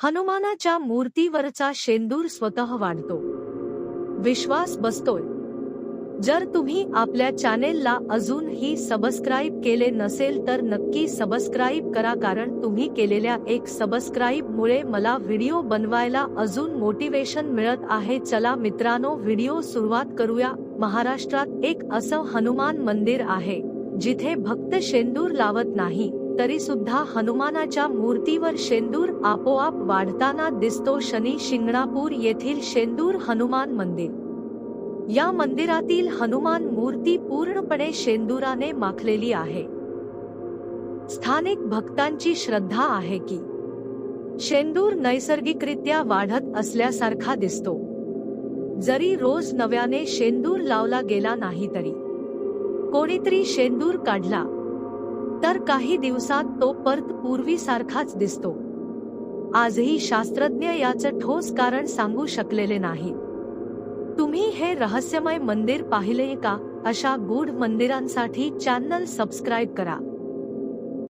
हनुमानाच्या मूर्तीवरचा शेंदूर स्वतः वाढतो. विश्वास बसतोय. जर तुम्ही आपल्या चॅनेलला अजूनही सबस्क्राईब केले नसेल तर नक्की सबस्क्राईब करा, कारण तुम्ही केलेल्या एक सबस्क्राईब मुळे मला व्हिडिओ बनवायला अजून मोटिवेशन मिळत आहे. चला मित्रांनो, व्हिडिओ सुरुवात करूया. महाराष्ट्रात एक असं हनुमान मंदिर आहे जिथे भक्त शेंदूर लावत नाही तरी सुद्धा हनुमानाच्या मूर्तीवर शेंदूर आपोआप वाढताना दिसतो. शनी शिंगणापूर येथील शेंदूर हनुमान मंदिर. या मंदिरातील हनुमान मूर्ती पूर्णपणे शेंदुराने माखलेली आहे. स्थानिक भक्तांची श्रद्धा आहे की शेंदूर नैसर्गिकरित्या वाढत असल्यासारखा दिसतो. जरी रोज नव्याने शेंदूर लावला गेला नाही तरी कोणीतरी शेंदूर काढला तर काही दिवसात तो परत पूर्वीसारखाच दिसतो. आजही शास्त्रज्ञ याचं ठोस कारण सांगू शकलेले नाहीत. तुम्ही हे रहस्यमय मंदिर पाहिले का? अशा गूढ मंदिरांसाठी चॅनल सबस्क्राईब करा.